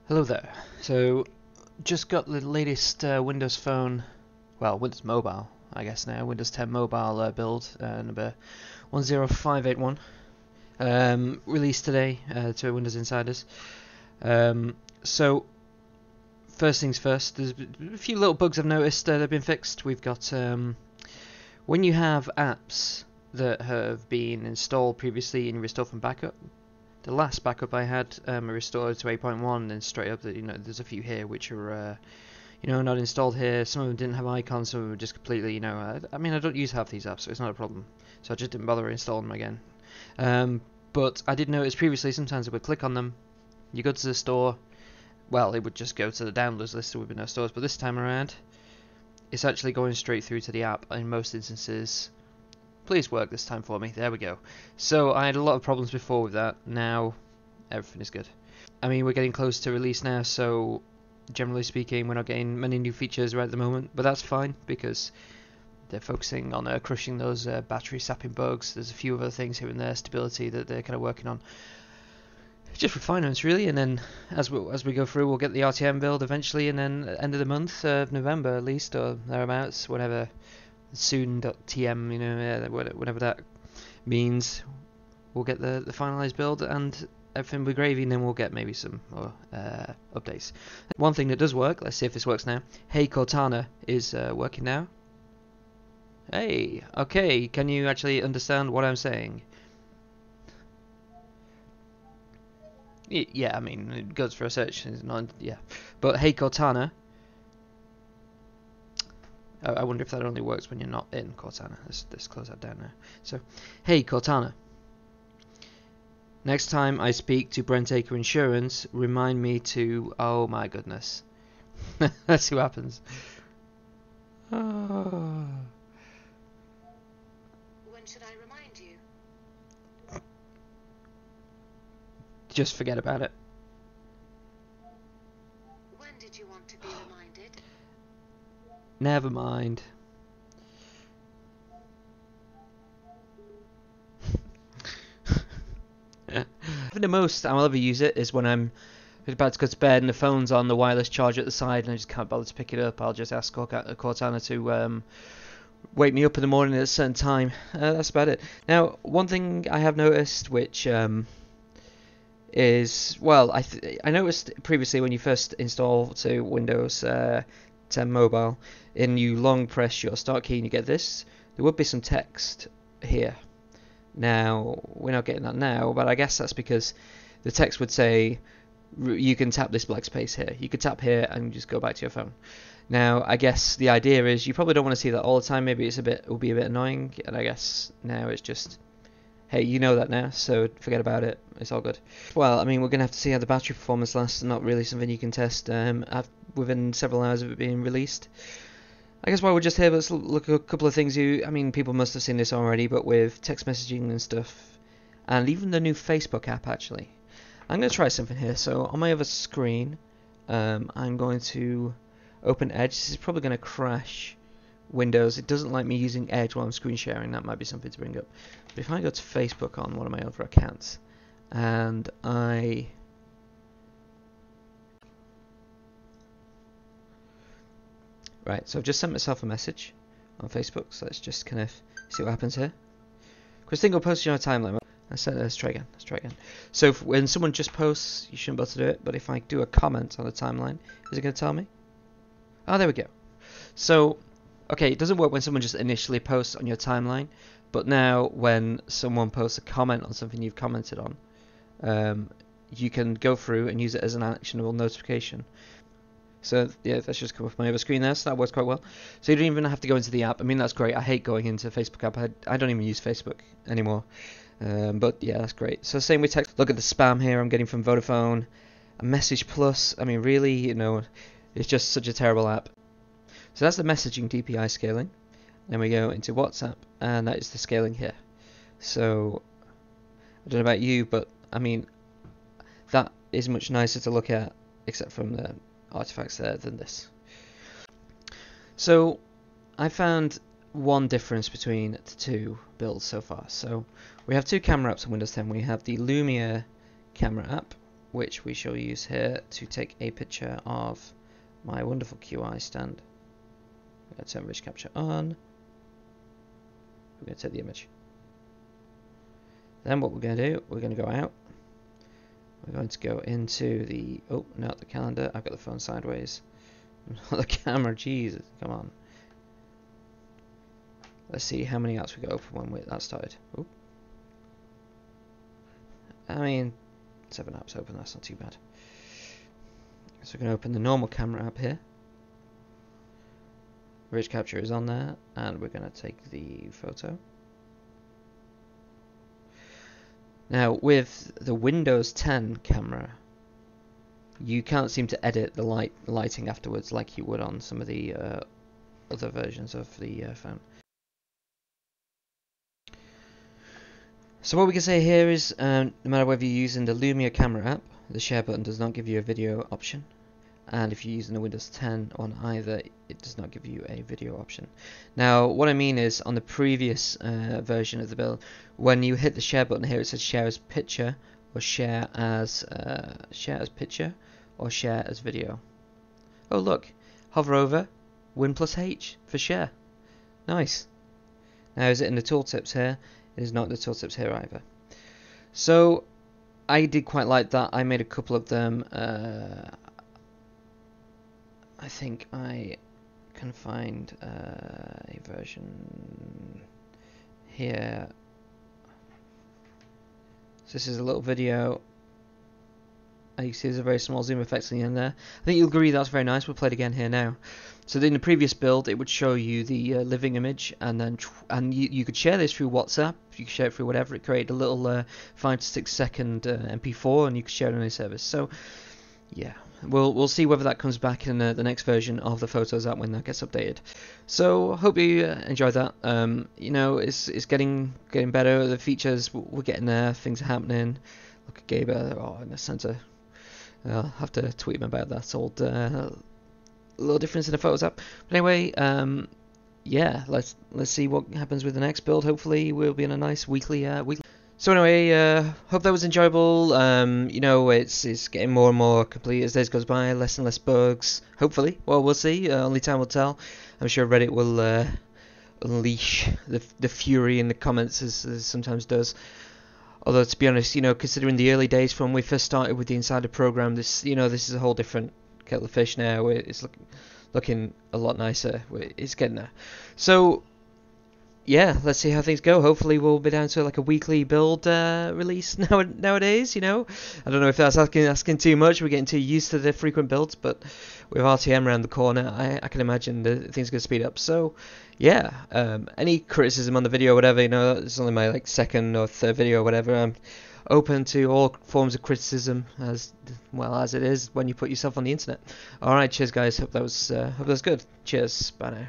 Hello there. So, just got the latest Windows Phone, well, Windows Mobile, I guess now, Windows 10 Mobile build, number 10581, released today to Windows Insiders. So, first things first, there's a few little bugs I've noticed that have been fixed. We've got, when you have apps that have been installed previously and you restore from backup, the last backup I had, I restored to 8.1, and straight up that there's a few here which are not installed here. Some of them didn't have icons, some of them were just completely I mean I don't use half these apps, so it's not a problem. So I just didn't bother installing them again. But I did notice previously sometimes I would click on them, you go to the store, well it would just go to the downloads list, there would be no stores. But this time around, it's actually going straight through to the app in most instances. Please work this time for me. There we go. So I had a lot of problems before with that. Now everything is good. I mean, we're getting close to release now, so generally speaking we're not getting many new features right at the moment, but that's fine because they're focusing on crushing those battery sapping bugs. There's a few other things here and there, stability that they're kind of working on. Just refinements really, and then as we go through we'll get the RTM build eventually, and then end of the month of November at least, or thereabouts, whatever soon.tm, whatever that means, we'll get the finalized build and everything will be gravy, and then we'll get maybe some more updates. One thing that does work, let's see if this works now. Hey Cortana is working now. Hey, okay, can you actually understand what I'm saying? Yeah, I mean, it goes for a search, it's not, yeah. But Hey Cortana, I wonder if that only works when you're not in Cortana. Let's close that down now. So, hey Cortana, next time I speak to Brentaker Insurance, remind me to... Oh my goodness. Let's see what happens. Oh. When should I remind you? Just forget about it. When did you want to be reminded? Never mind. The most I'll ever use it is when I'm about to go to bed and the phone's on the wireless charge at the side and I just can't bother to pick it up. I'll just ask Cortana to wake me up in the morning at a certain time. That's about it. Now, one thing I have noticed, which is, well, I noticed previously when you first install to Windows 10 Mobile, and you long press your start key and you get this, there would be some text here. Now, we're not getting that now, but I guess that's because the text would say you can tap this black space here. You could tap here and just go back to your phone. Now, I guess the idea is you probably don't want to see that all the time. Maybe it will be a bit annoying, and I guess now it's just, hey, you know that now, so forget about it. It's all good. Well, I mean, we're going to have to see how the battery performance lasts. Not really something you can test within several hours of it being released. I guess while we're just here, let's look at a couple of things. I mean, people must have seen this already, but with text messaging and stuff, and even the new Facebook app, actually. I'm going to try something here. So on my other screen, I'm going to open Edge. This is probably going to crash Windows. It doesn't like me using Edge while I'm screen sharing. That might be something to bring up. But if I go to Facebook on one of my other accounts, and Right, so I've just sent myself a message on Facebook, so let's just kind of see what happens here. Christine will post you on a timeline. Let's try again. So when someone just posts, you shouldn't be able to do it, but if I do a comment on the timeline, is it going to tell me? Oh, there we go. So, okay, it doesn't work when someone just initially posts on your timeline, but now when someone posts a comment on something you've commented on, you can go through and use it as an actionable notification. So yeah, that's just come off my other screen there, so that works quite well. So you don't even have to go into the app. I mean, that's great. I hate going into Facebook app. I don't even use Facebook anymore. But yeah, that's great. So same with text. Look at the spam here I'm getting from Vodafone. A Message Plus. I mean, really, it's just such a terrible app. So that's the messaging DPI scaling. Then we go into WhatsApp, and that is the scaling here. So I don't know about you, but I mean, that is much nicer to look at, except from the artifacts there, than this. So I found one difference between the two builds so far. So we have two camera apps on Windows 10. We have the Lumia camera app, which we shall use here to take a picture of my wonderful QI stand. I'm going to turn image capture on. We're going to take the image. Then what we're going to do, we're going to go out. We're going to go into the, oh, not the calendar, I've got the phone sideways. Not the camera, Jesus, come on. Let's see how many apps we got open when that started. Ooh. I mean, 7 apps open, that's not too bad. So we're going to open the normal camera app here. Image capture is on there, and we're going to take the photo. Now, with the Windows 10 camera, you can't seem to edit the lighting afterwards like you would on some of the other versions of the phone. So what we can say here is, no matter whether you're using the Lumia camera app, the share button does not give you a video option. And if you're using the Windows 10 on either, it does not give you a video option. Now, what I mean is, on the previous version of the build, when you hit the share button here, it says share as picture, or share as picture, or share as video. Oh look, hover over Win plus H for share. Nice. Now, is it in the tooltips here? It is not in the tooltips here either. So, I did quite like that. I made a couple of them. I think I can find a version here. So this is a little video. You can see there's a very small zoom effect in the end there. I think you'll agree that's very nice. We'll play it again here now. So in the previous build, it would show you the living image, and then you could share this through WhatsApp. You could share it through whatever. It created a little 5 to 6 second MP4, and you could share it on any service. So yeah. We'll see whether that comes back in the next version of the Photos app when that gets updated. So hope you enjoyed that. You know, it's getting better. The features, we're getting there. Things are happening. Look at Gabe. In the centre. I'll have to tweet him about that old little difference in the Photos app. But anyway, yeah, let's see what happens with the next build. Hopefully, we'll be in a nice weekly. So anyway, hope that was enjoyable. You know, it's getting more and more complete as days goes by, less and less bugs. Hopefully, well, we'll see. Only time will tell. I'm sure Reddit will unleash the fury in the comments as it sometimes does. Although, to be honest, you know, considering the early days from when we first started with the Insider program, this is a whole different kettle of fish now. It's looking a lot nicer. It's getting there. So yeah, let's see how things go. Hopefully we'll be down to like a weekly build release nowadays, you know. I don't know if that's asking too much. We're getting too used to the frequent builds, but with RTM around the corner, I can imagine things are going to speed up. So yeah, any criticism on the video or whatever, you know, it's only my like second or third video or whatever. I'm open to all forms of criticism, as well as it is when you put yourself on the internet. Alright, cheers guys, hope that was good. Cheers, bye now.